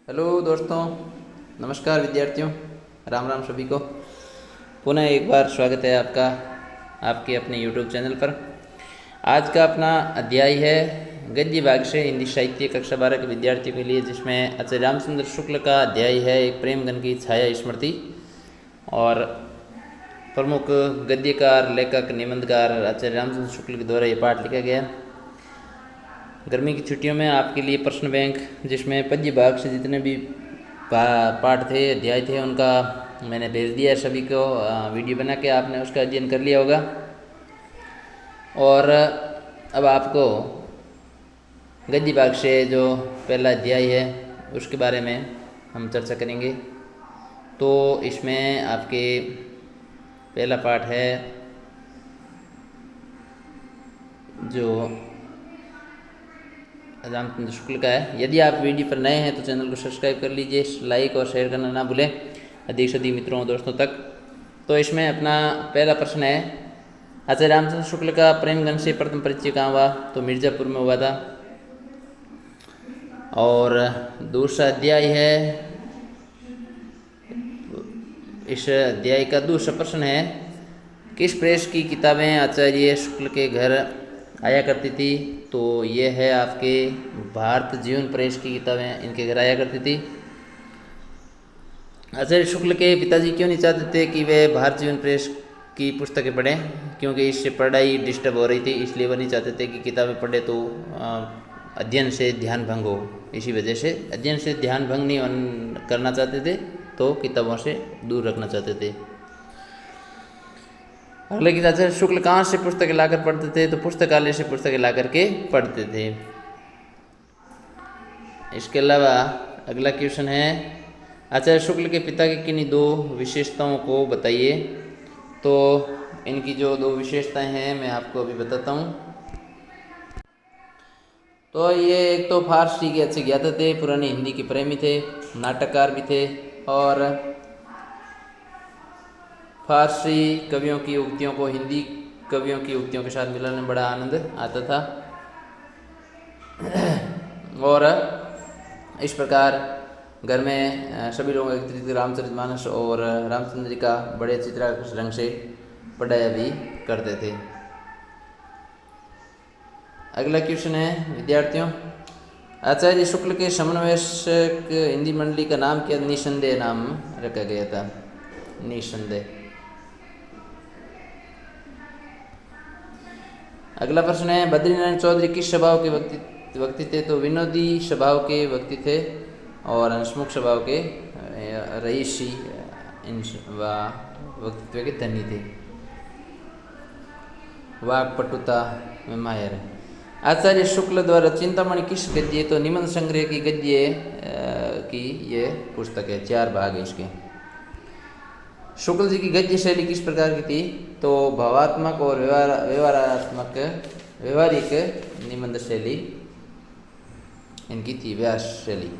Hello दोस्तों, नमस्कार विद्यार्थियों, राम राम सभी को। पुनः एक बार स्वागत है आपका आपके अपने YouTube चैनल पर। आज का अपना अध्याय है गद्य भाग से हिंदी साहित्य कक्षा 12 के विद्यार्थियों के लिए, जिसमें आचार्य रामचंद्र शुक्ल का अध्याय है एक प्रेमगन की छाया स्मृति। और प्रमुख गद्यकार, लेखक, निबंधकार आचार्य रामचंद्र शुक्ल के द्वारा ये पाठ लिखा गया। गर्मी की छुट्टियों में आपके लिए प्रश्न बैंक, जिसमें पद्य भाग से जितने भी पाठ थे, अध्याय थे, उनका मैंने भेज दिया है सभी को। वीडियो बना के आपने उसका अध्ययन कर लिया होगा। और अब आपको गद्य भाग से जो पहला अध्याय है उसके बारे में हम चर्चा करेंगे। तो इसमें आपके पहला पाठ है जो रामचंद्र शुक्ल का है। यदि आप वीडियो पर नए हैं तो चैनल को सब्सक्राइब कर लीजिए, लाइक और शेयर करना ना भूलें अधिक से अधिक मित्रों और दोस्तों तक। तो इसमें अपना पहला प्रश्न है, आचार्य रामचंद्र शुक्ल का प्रेमगन से प्रथम परिचय कहाँ हुआ? तो मिर्ज़ापुर में हुआ था। और दूसरा अध्याय है, इस अध्याय का दूसरा प्रश्न है, किस प्रेस की किताबें आचार्य शुक्ल के घर आया करती थी? तो ये है आपके भारत जीवन प्रेस की किताबें इनके घर आया करती थी। आचार्य शुक्ल के पिताजी क्यों नहीं चाहते थे कि वे भारत जीवन प्रेस की पुस्तकें पढ़ें? क्योंकि इससे पढ़ाई डिस्टर्ब हो रही थी, इसलिए वो नहीं चाहते थे कि किताबें पढ़े तो अध्ययन से ध्यान भंग हो। इसी वजह से अध्ययन से ध्यान भंग नहीं करना चाहते थे, तो किताबों से दूर रखना चाहते थे। लेकिन आचार्य शुक्ल कहाँ से पुस्तकें लाकर पढ़ते थे? तो पुस्तकालय से पुस्तकें ला करके पढ़ते थे। इसके अलावा अगला क्वेश्चन है, आचार्य शुक्ल के पिता की किन्हीं दो विशेषताओं को बताइए। तो इनकी जो दो विशेषताएं हैं मैं आपको अभी बताता हूँ। तो ये एक तो फारसी के अच्छे ज्ञाता थे, पुरानी हिंदी के प्रेमी थे, नाटककार भी थे, और फारसी कवियों की उक्तियों को हिंदी कवियों की उक्तियों के साथ मिलाने में बड़ा आनंद आता था। और इस प्रकार घर में सभी लोग एकत्रित रामचरितमानस और रामचंद्र जी का बड़े अच्छी तरह रंग से पढ़ाया भी करते थे। अगला क्वेश्चन है विद्यार्थियों, आचार्य शुक्ल के समन्वयक हिंदी मंडली का नाम क्या? निसंदेह नाम रखा गया था, निसंदेह। अगला प्रश्न है, बद्रीनारायण चौधरी किस स्वभाव के व्यक्ति थे? तो विनोदी स्वभाव के व्यक्ति थे और हंसमुख स्वभाव के रईसी व्यक्तित्व के धनी थे, वाक्पटुता में माहिर है। आचार्य शुक्ल द्वारा चिंतामणि किस गद्य? तो निबंध संग्रह की गद्य की ये पुस्तक है, 4 भाग है इसके। शुक्ल जी की गद्य शैली किस प्रकार की थी? तो भावात्मक और व्यवहारिक निबंध शैली इनकी थी, व्यास शैली।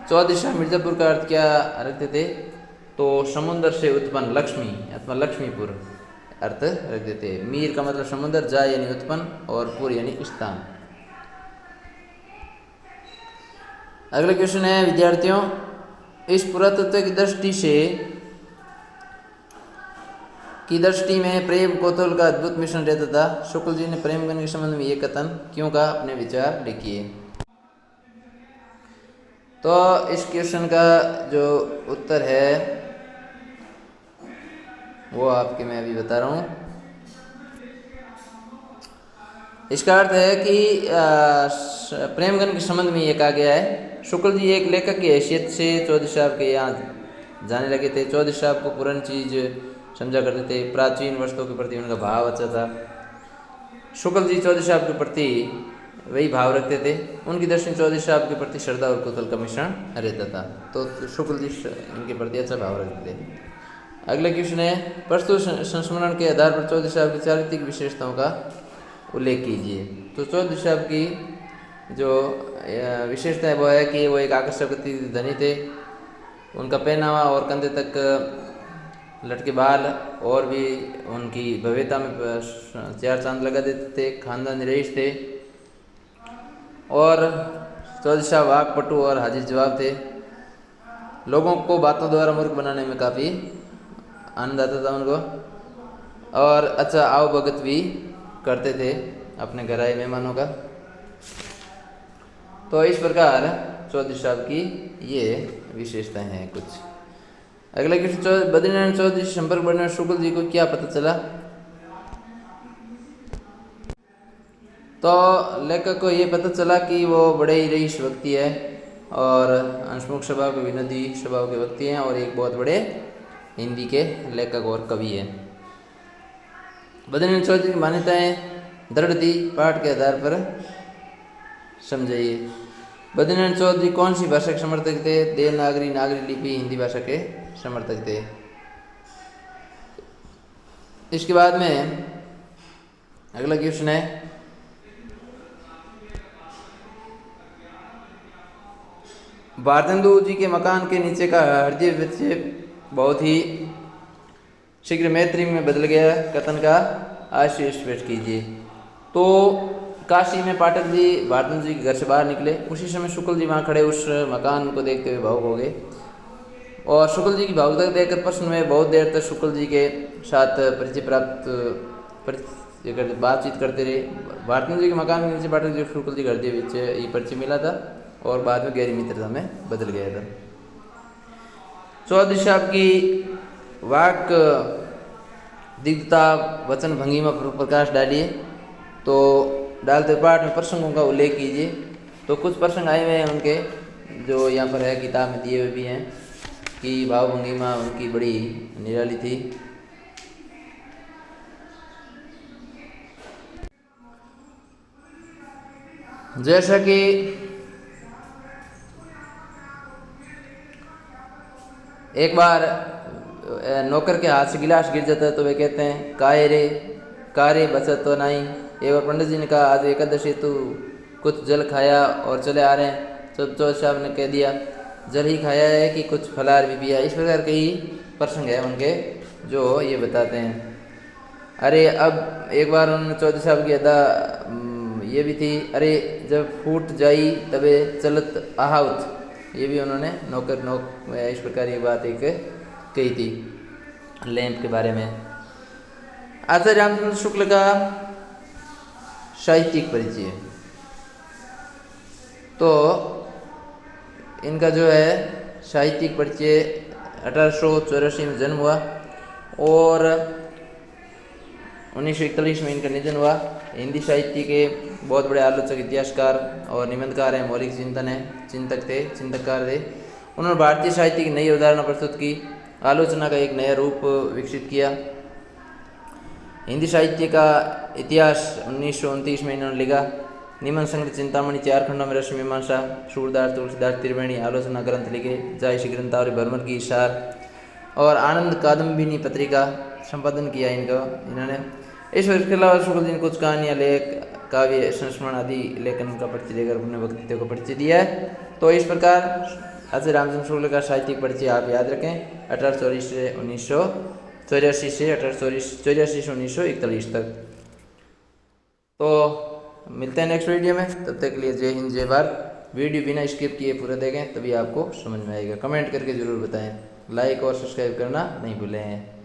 चौदिशा मिर्जापुर का अर्थ क्या रखते थे? तो समुद्र से उत्पन्न लक्ष्मी अथवा लक्ष्मीपुर अर्थ रखते थे। मीर का मतलब समुद्र, जा यानी उत्पन्न, और पुर यानी स्थान। अगला क्वेश्चन है विद्यार्थियों, इस पुरातत्व की दृष्टि में प्रेम कौतूहल का अद्भुत मिश्रण रहता था। शुक्ल जी ने प्रेमगन के संबंध में ये कथन क्यों कहा? अपने विचार लिखिए। तो इस क्वेश्चन का जो उत्तर है वो आपके मैं अभी बता रहा हूँ। इसका अर्थ है कि प्रेमगन के संबंध में ये कहा गया है, शुक्ल जी एक लेखक की हैसियत से चौधरी साहब के यहाँ जाने लगे थे। चौधरी साहब को पुरानी चीज़ समझा करते थे, प्राचीन वस्तुओं के प्रति उनका भाव अच्छा था। शुक्ल जी चौधरी साहब के प्रति वही भाव रखते थे। उनकी दृष्टि चौधरी साहब के प्रति श्रद्धा और कौतूहल का मिश्रण रहता था, तो शुक्ल जी इनके प्रति अच्छा भाव रखते थे। अगला क्वेश्चन है, प्रस्तुत संस्मरण के आधार पर चौधरी साहब की चारित्रिक विशेषताओं का उल्लेख कीजिए। तो चौधरी साहब की जो विशेषता है वो है कि वो एक आकर्षक धनी थे। उनका पहनावा और कंधे तक लटके बाल और भी उनकी भव्यता में 4 चांद लगा देते थे। खानदानी रईस थे और चौधरी साहब वाकपटु और हाजिर जवाब थे। लोगों को बातों द्वारा मूर्ख बनाने में काफ़ी आनंद आता था उनको, और अच्छा आवभगत भी करते थे अपने घर आए मेहमानों का। तो इस प्रकार चौधरी साहब की ये विशेषताएं हैं कुछ। अगला क्वेश्चन, बद्रीनारायण चौधरी से संपर्क बढ़ने शुक्ल जी को क्या पता चला? तो लेखक को ये पता चला कि वो बड़े ही रईस व्यक्ति है और हंसमुख स्वभाव के, विनोदी स्वभाव के व्यक्ति हैं और एक बहुत बड़े हिंदी के लेखक और कवि हैं। बद्रीनारायण चौधरी की मान्यताएं दृढ़ थी, पाठ के आधार पर समझाइए। बद्रीनारायण चौधरी कौन सी भाषा के समर्थक थे? देवनागरी, नागरी लिपि, हिंदी भाषा के समर्थक थे। इसके बाद में अगला क्वेश्चन है, भारतेंदु जी के मकान के नीचे का हृदय विक्षेप बहुत ही शीघ्र मैत्री में बदल गया, कथन का आशय स्पष्ट कीजिए। तो काशी में पाठक जी भारतेंदु जी के घर से बाहर निकले, उसी समय शुक्ल जी वहाँ खड़े उस मकान को देखते हुए भावुक हो गए और शुक्ल जी की भावुकता देखकर प्रश्न में बहुत देर तक शुक्ल जी के साथ बातचीत करते रहे। भारतेंदु जी के मकान के नीचे पाठक जी शुक्ल जी घर के बीच ये परिचय मिला था और बाद में गहरी मित्रता में बदल गया था। चौधरी साहब की वाक दिग्धता वचन भंगिमा पर प्रकाश डालिए। तो डालते पाठ में प्रसंगों का उल्लेख कीजिए। तो कुछ प्रसंग आए हुए हैं उनके, जो यहाँ पर है, किताब में दिए हुए भी हैं कि भाव भंगिमा उनकी बड़ी निराली थी। जैसा कि एक बार नौकर के हाथ से गिलास गिर जाता है तो वे कहते हैं कारे बचत तो नहीं। एक बार पंडित जी ने कहा आज एकादशी तू कुछ जल खाया और चले आ रहे हैं, तो चौधरी साहब ने कह दिया जल ही खाया है कि कुछ फलाहार भी पिया। इस प्रकार कई प्रसंग है उनके जो ये बताते हैं। अरे अब एक बार उन्होंने चौधरी साहब की अदा ये भी थी, अरे जब फूट जाई तबे चलत आहाउत, ये भी उन्होंने नौक इस प्रकार ये बात एक कही थी लैंप के बारे में। आचार्य रामचंद्र शुक्ल का साहित्यिक परिचय। तो इनका जो है साहित्यिक परिचय 1884 में जन्म हुआ और 1941 में इनका निधन हुआ। हिंदी साहित्य के बहुत बड़े आलोचक, इतिहासकार और निबंधकार हैं, मौलिक चिंतककार थे। उन्होंने भारतीय साहित्य की नई अवधारणा प्रस्तुत की, आलोचना का एक नया रूप विकसित किया। हिंदी साहित्य का इतिहास 1929 में इन्होंने लिखा। निबंध संग्रह चिंतामणि, 4 खंडों में रश्मि मीमांसा, सूरदास, तुलसीदास, त्रिवेणी आलोचना ग्रंथ लिखे, जायसी ग्रंथावली, भरमर की इशार और आनंद कादम्बिनी पत्रिका संपादन किया इन्होंने। इस वर्ष के अलावा शुक्ल जी ने कुछ कहानियाँ, लेख, काव्य, संस्मरण आदि लेखन का परिचय देकर अपने व्यक्तित्व को परिचय दिया है। तो इस प्रकार आचार्य रामचंद्र शुक्ल का साहित्यिक परिचय आप याद रखें 1884 से 1941 तक। तो मिलते हैं नेक्स्ट वीडियो में, तब तक के लिए जय हिंद जय भारत। वीडियो बिना स्किप किए पूरा देखें तभी आपको समझ में आएगा। कमेंट करके ज़रूर बताएं, लाइक और सब्सक्राइब करना नहीं भूलें।